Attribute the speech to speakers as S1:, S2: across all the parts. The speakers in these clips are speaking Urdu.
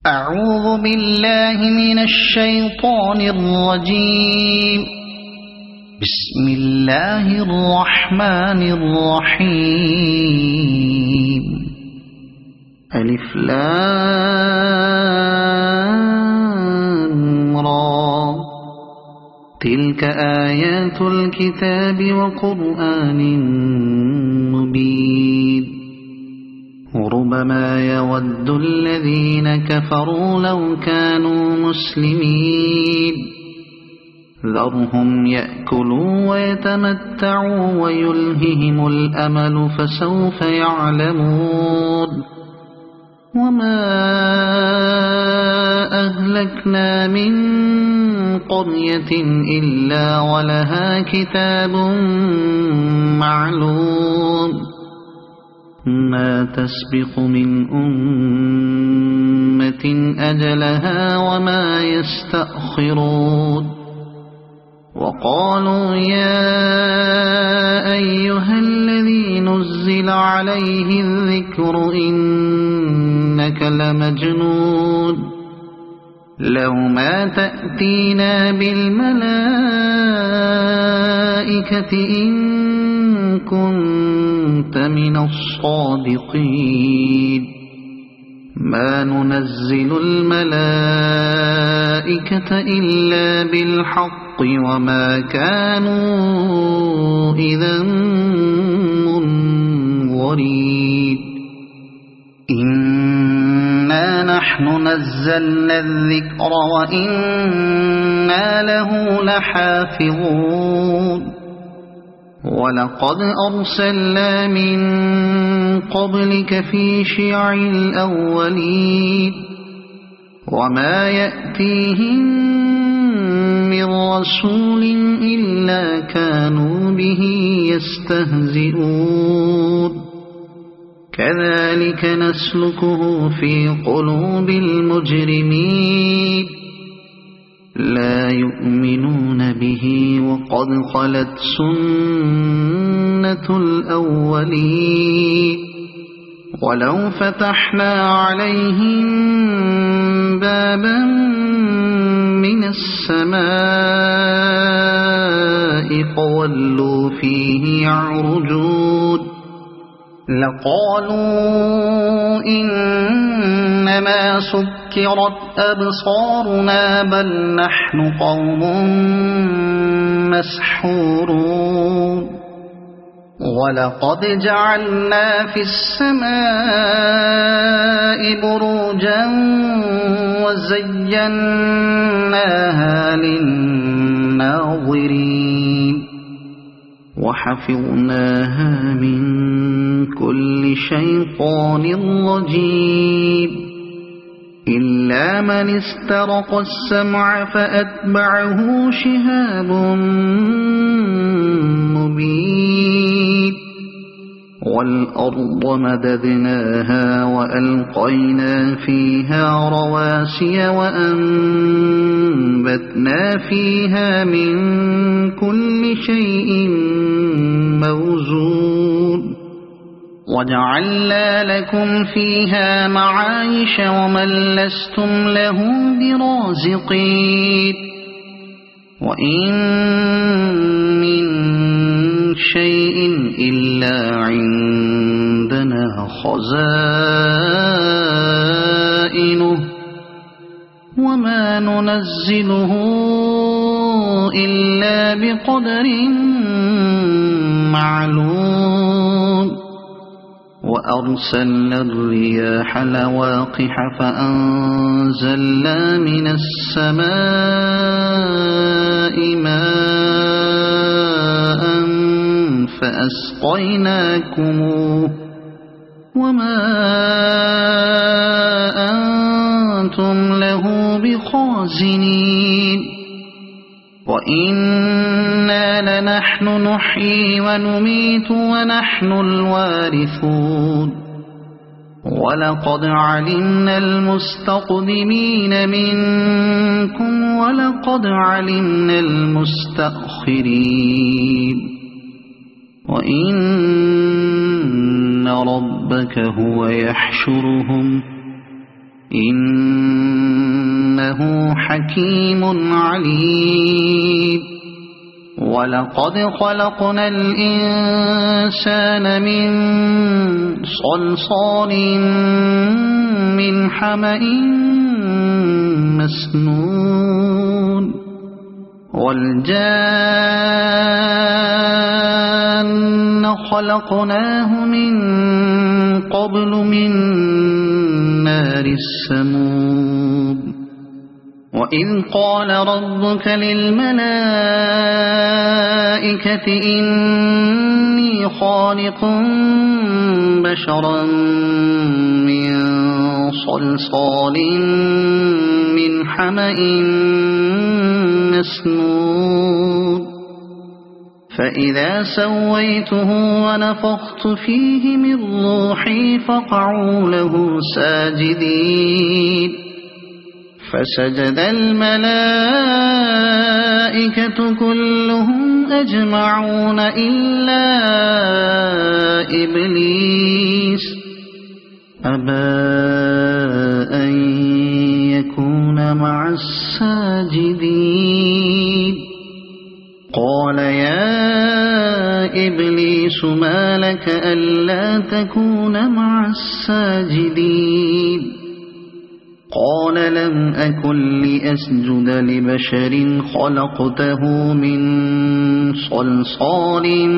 S1: أعوذ بالله من الشيطان الرجيم. بسم الله الرحمن الرحيم. ألف لام را. تلك آيات الكتاب وقرآن مبين. ربما يود الذين كفروا لو كانوا مسلمين. ذرهم يأكلوا ويتمتعوا ويلههم الأمل فسوف يعلمون. وما أهلكنا من قرية إلا ولها كتاب معلوم. ما تسبق من أمة أجلها وما يستأخرون. وقالوا يا أيها الذي نزل عليه الذكر إنك لمجنون. لو ما تأتينا بالملائكة إن كنت من الصادقين. ما ننزل الملائكة إلا بالحق وما كانوا إذا منظرين. إنا نحن نزلنا الذكر وإنا له لحافظون. ولقد أرسلنا من قبلك في شيع الأولين. وما يأتيهم من رسول إلا كانوا به يستهزئون. كذلك نسلكه في قلوب المجرمين. لا يؤمنون به وقد خلت سنة الأولين. ولو فتحنا عليهم بابا من السماء فولوا فيه يعرجون لقالوا إنما سكرت أبصارنا بل نحن قوم مسحورون. ولقد جعلنا في السماء بروجا وزيناها للناظرين. وحفظناها من كل شيطان رجيم إلا من استرق السمع فأتبعه شهاب مبين. والأرض مددناها وألقينا فيها رواسي وأنبتنا فيها من كل شيء موزون. وجعلنا لكم فيها معايش ومن لستم له برازقين. وإن من شيء إلا عندنا خزائنه وما ننزله إلا بقدر معلوم. وأرسلنا الرياح لواقح فأنزلنا من السماء ماء فأسقيناكموه وما أنتم له بخازنين. وإنا لنحن نحيي ونميت ونحن الوارثون. ولقد علمنا المستقدمين منكم ولقد علمنا المستأخرين. وإن ربك هو يحشرهم إن إنه حكيم عليم ولقد خلقنا الإنسان من صلصال من حمأ مسنون والجان خلقناه من قبل من نار السموم وإذ قال ربك للملائكة إني خالق بشرا من صلصال من حمأ مسنون فإذا سويته ونفخت فيه من روحي فقعوا له ساجدين فسجد الملائكة كلهم أجمعون إلا إبليس أبى أن يكون مع الساجدين قال يا إبليس ما لك ألا تكون مع الساجدين قال لم أكن لأسجد لبشر خلقته من صلصال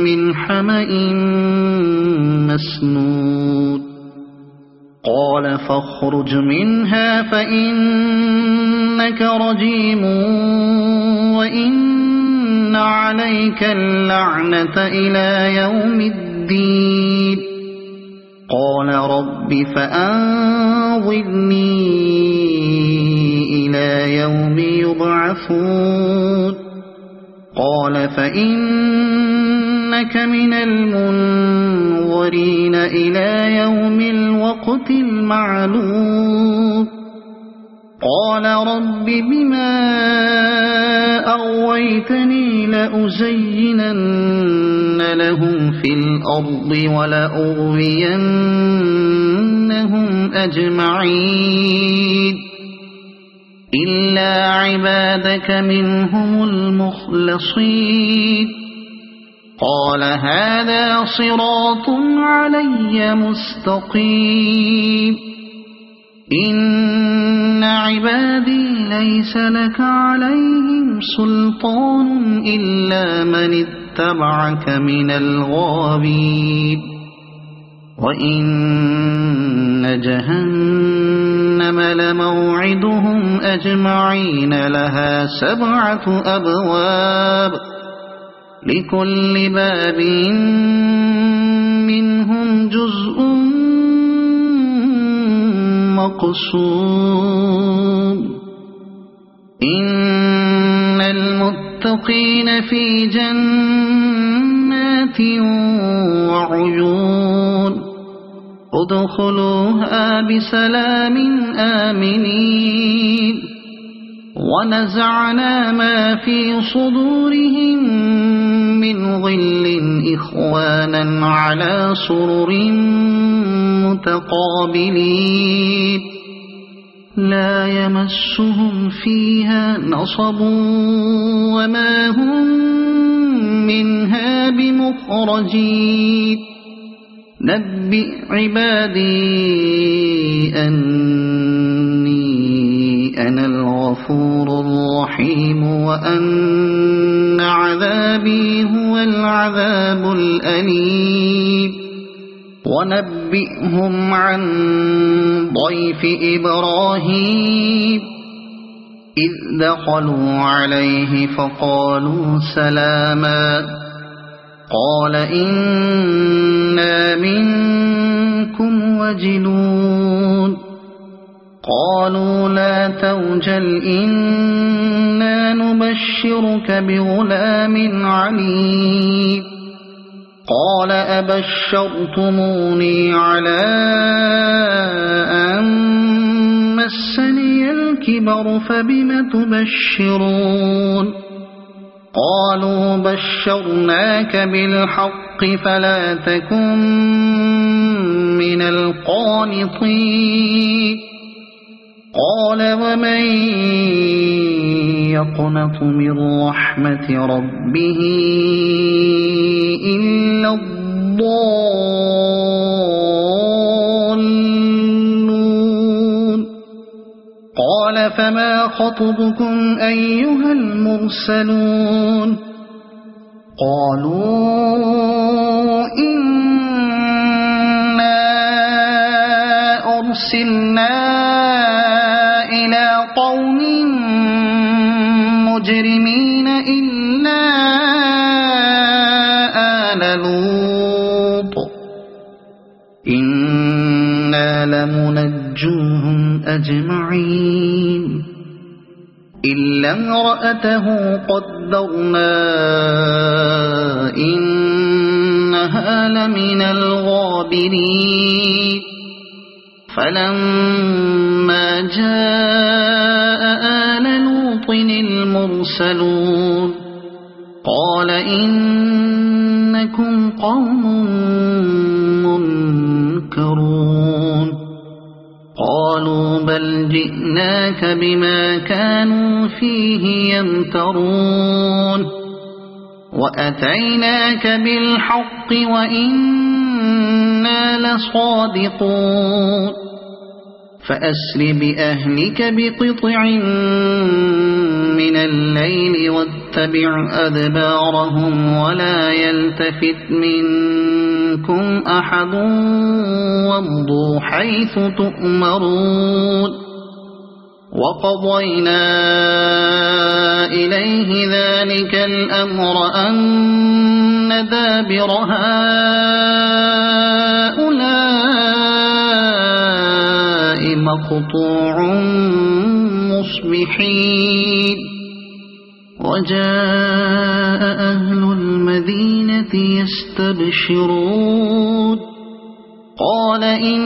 S1: من حمأ مسنون قال فاخرج منها فإنك رجيم وإن عليك اللعنة إلى يوم الدين قال رب فأنظرني إلى يوم يبعثون قال فإنك من المنظرين إلى يوم الوقت المعلوم قال رب بما أغويتني لأزينن لهم في الأرض ولأغوينهم أجمعين إلا عبادك منهم المخلصين قال هذا صراط علي مستقيم إن عبادي ليس لك عليهم سلطان إلا من اتبعك من الغاوين وإن جهنم لموعدهم أجمعين لها 7 أبواب لكل باب منهم جزء مقسوم إن المتقين في جنات وعيون ادخلوها بسلام آمنين ونزعنا ما في صدورهم من غل إخوانا على سرر متقابلين لا يمسهم فيها نصب وما هم منها بمخرجين نبئ عبادي أني أنا الغفور الرحيم وأن عذابي هو العذاب الأليم ونبئهم عن ضيف إبراهيم إذ دخلوا عليه فقالوا سلاما قال إنا منكم وجلون قالوا لا توجل إنا نبشرك بغلام عليم قال أبشرتموني على أن مسني الكبر فبم تبشرون قالوا بشرناك بالحق فلا تكن من القانطين قال ومن يقنط من رحمة ربه إلا الضالون قال فما خطبكم أيها المرسلون قالوا إنا أرسلنا إلى قوم مجرمين إلا آل لوط إنا لمنجوهم أجمعين إلا امرأته قدرنا إنها لمن الغابرين فلما جاء آل لوط المرسلون قال إنكم قوم منكرون قالوا بل جئناك بما كانوا فيه يمترون وأتيناك بالحق وإنا لصادقون فأسر بأهلك بقطع من الليل واتبع أدبارهم ولا يلتفت منكم أحد وامضوا حيث تؤمرون وقضينا إليه ذلك الأمر أن دابر هؤلاء مقطوع مصبحين وجاء أهل المدينة يستبشرون قال إن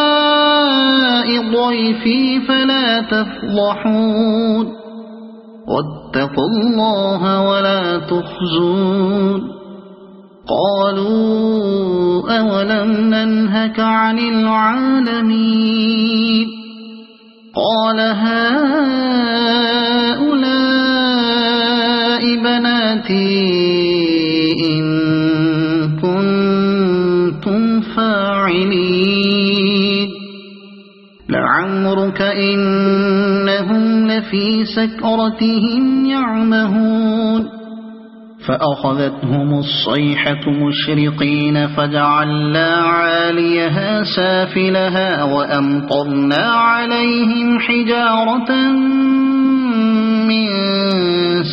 S1: هؤلاء ضيفي فلا تفضحون واتقوا الله ولا تخزون قالوا أولم ننهك عن العالمين قال هؤلاء بناتي إن كنتم فاعلين لعمرك إنهم لفي سكرتهم يعمهون فأخذتهم الصيحة مشرقين فجعلنا عاليها سافلها وأمطرنا عليهم حجارة من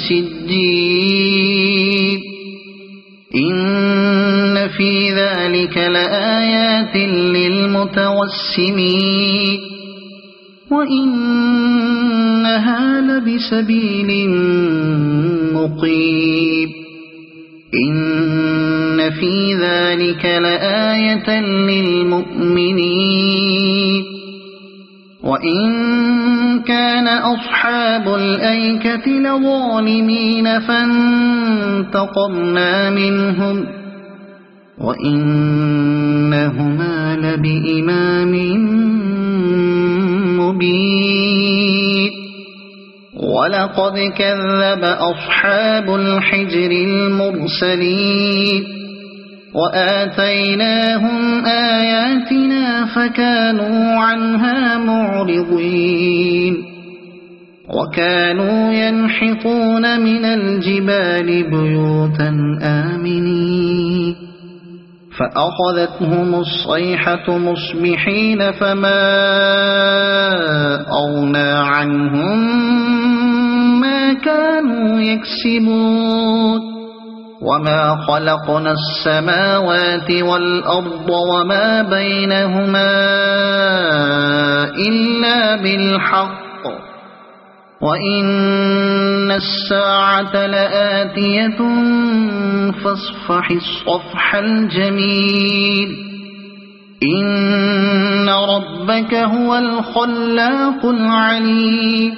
S1: سجيل إن في ذلك لآيات للمتوسمين وإنها لبسبيل مقيم إن في ذلك لآية للمؤمنين وإن كان أصحاب الأيكة لظالمين فانتقمنا منهم وإنهما لبإمام مبين ولقد كذب أصحاب الحجر المرسلين وآتيناهم آياتنا فكانوا عنها معرضين وكانوا ينحطون من الجبال بيوتا آمنين فأخذتهم الصيحة مصبحين فما أغنى عنهم ما كانوا يكسبون وما خلقنا السماوات والأرض وما بينهما إلا بالحق وإن الساعة لآتية فاصفح الصفح الجميل إن ربك هو الخلاق العليم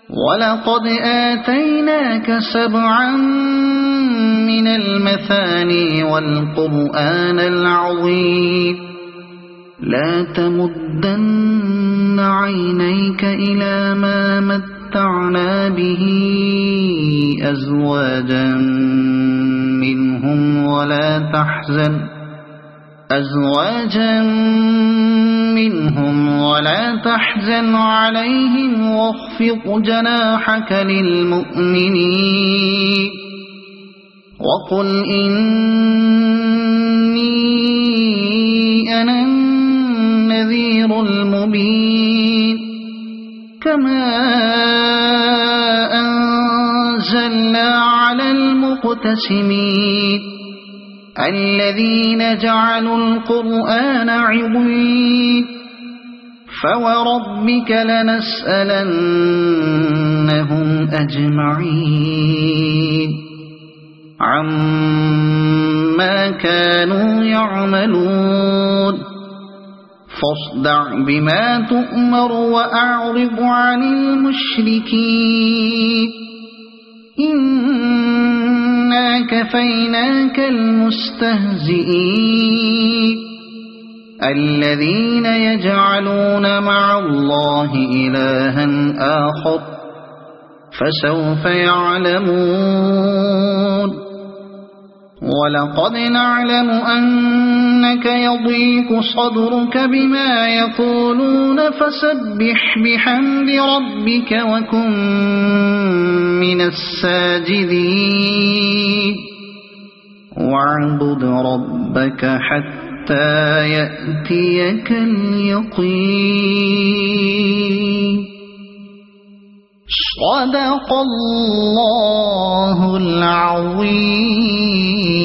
S1: ولقد آتيناك 7 من المثاني والقرآن العظيم لا تمدن عينيك إلى ما متعنا به أزواجا منهم ولا تحزن عليهم واخفض جناحك للمؤمنين وقل إني أنا النذير المبين كما أنزلنا على المقتسمين الذين جعلوا القرآن عضين فوربك لنسألنهم أجمعين عما كانوا يعملون فاصدع بما تؤمر وأعرض عن المشركين إنا كفيناك المستهزئين الذين يجعلون مع الله إلها آخر فسوف يعلمون ولقد نعلم أنك يضيق صدرك بما يقولون فسبح بحمد ربك وكن من الساجدين واعبد ربك حتى يأتيك اليقين صدق الله العظيم.